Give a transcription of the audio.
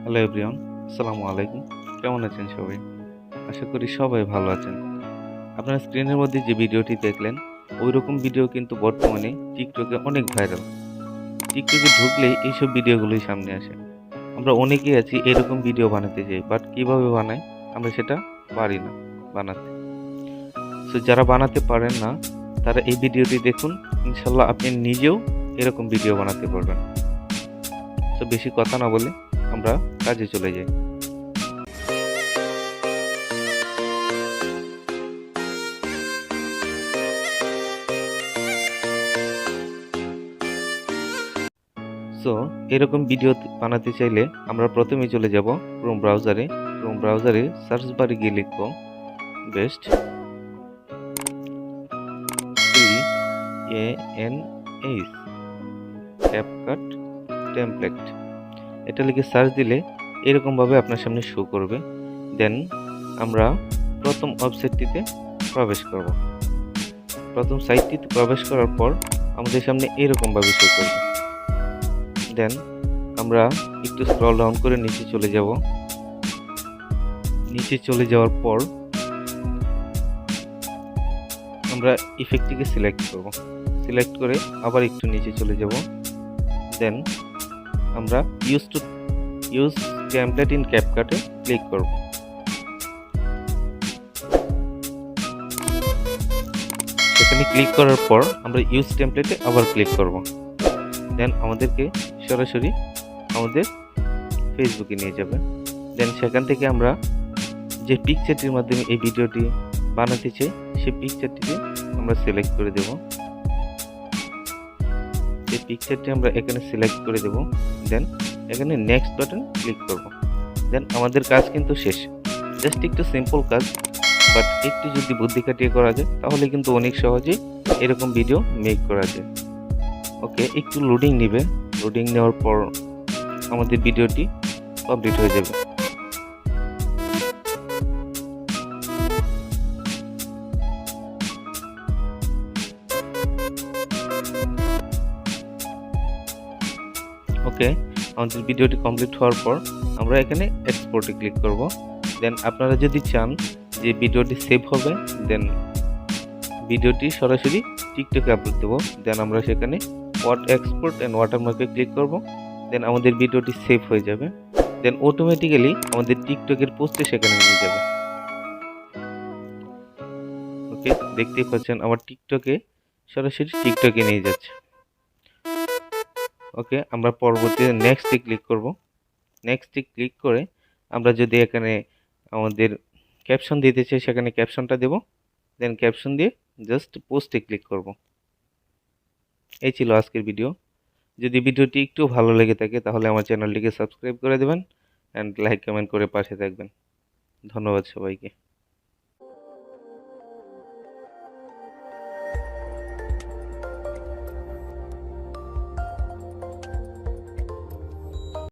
Hello everyone, আসসালামু আলাইকুম। কেমন আছেন সবাই? আশা করি সবাই ভালো আছেন। আপনার স্ক্রিনের মধ্যে যে ভিডিওটি দেখলেন, ওইরকম ভিডিও কিন্তু বর্তমানে টিকটকে অনেক ভাইরাল। টিকটকে ঢুকলেই এইসব ভিডিওগুলোই সামনে আসে। আমরা অনেকেই আছি এরকম ভিডিও বানাতে চাই, বাট কিভাবে বানাই আমরা সেটা পারি না বানাতে। সো যারা বানাতে পারেন না তারা এই ভিডিওটি দেখুন, ইনশাল্লাহ আপনি নিজেও এরকম ভিডিও বানাতে পারবেন। তো বেশি কথা না বলে আমরা কাজে চলে যাই। সো এরকম ভিডিও বানাতে চাইলে আমরা প্রথমে চলে যাব ক্রোম ব্রাউজারে সার্চ বারে গিয়ে লিখব বেস্ট CANS ক্যাপকাট টেমপ্লেট। এটা লিখে সার্চ দিলে এরকমভাবে আপনার সামনে শো করবে। দেন আমরা প্রথম ওয়েবসাইটটিতে প্রবেশ করব। প্রথম সাইটটিতে প্রবেশ করার পর আমাদের সামনে এরকমভাবে শো করবে। দেন আমরা একটু স্ক্রল ডাউন করে নিচে চলে যাব। নিচে চলে যাওয়ার পর আমরা ইফেক্টটিকে সিলেক্ট করব। সিলেক্ট করে আবার একটু নিচে চলে যাব। দেন আমরা ইউজ টেমপ্লেট ইন ক্যাপকাটে ক্লিক করব। সেখানে ক্লিক করার পর আমরা ইউজ টেমপ্লেটে আবার ক্লিক করব। দেন আমাদেরকে সরাসরি আমাদের ফেসবুকে নিয়ে যাবে। দেন সেখান থেকে আমরা যে পিকচারটির মাধ্যমে এই ভিডিওটি বানাতে চাই সেই পিকচারটিকে আমরা সিলেক্ট করে দেব। এই পিকচারটি আমরা এখানে সিলেক্ট করে দেব। দেন এখানে নেক্সট বাটন ক্লিক করব। দেন আমাদের কাজ কিন্তু শেষ। জাস্ট একটু সিম্পল কাজ, বাট একটু যদি বুদ্ধি খাটিয়ে করা যায় তাহলে কিন্তু অনেক সহজেই এরকম ভিডিও মেক করা যায়। ওকে, একটু লোডিং নেবে। লোডিং নেওয়ার পর আমাদের ভিডিওটি কমপ্লিট হয়ে যাবে। ওকে, আমাদের ভিডিওটি কমপ্লিট হওয়ার পর আমরা এখানে এক্সপোর্টে ক্লিক করব। দেন আপনারা যদি চান যে ভিডিওটি সেভ হবে, দেন ভিডিওটি সরাসরি টিকটকে আপলোড দেবো। দেন আমরা সেখানে এক্সপোর্ট অ্যান্ড ওয়াটারমার্কে ক্লিক করব। দেন আমাদের ভিডিওটি সেভ হয়ে যাবে। দেন অটোমেটিক্যালি আমাদের টিকটকের পোস্টে সেখানে নিয়ে যাবে। ওকে, দেখতেই পাচ্ছেন আমার টিকটকে সরাসরি টিকটকে নিয়ে যাচ্ছে। ওকে, আমরা পরবর্তীতে নেক্সটে ক্লিক করব। নেক্সটে ক্লিক করে আমরা যদি এখানে আমাদের ক্যাপশন দিতে চাই সেখানে ক্যাপশনটা দেব। দেন ক্যাপশন দিয়ে জাস্ট পোস্টে ক্লিক করব। এই ছিল আজকের ভিডিও। যদি ভিডিওটি একটু ভালো লেগে থাকে তাহলে আমার চ্যানেলটিকে সাবস্ক্রাইব করে দেবেন অ্যান্ড লাইক কমেন্ট করে পাশে থাকবেন। ধন্যবাদ সবাইকে।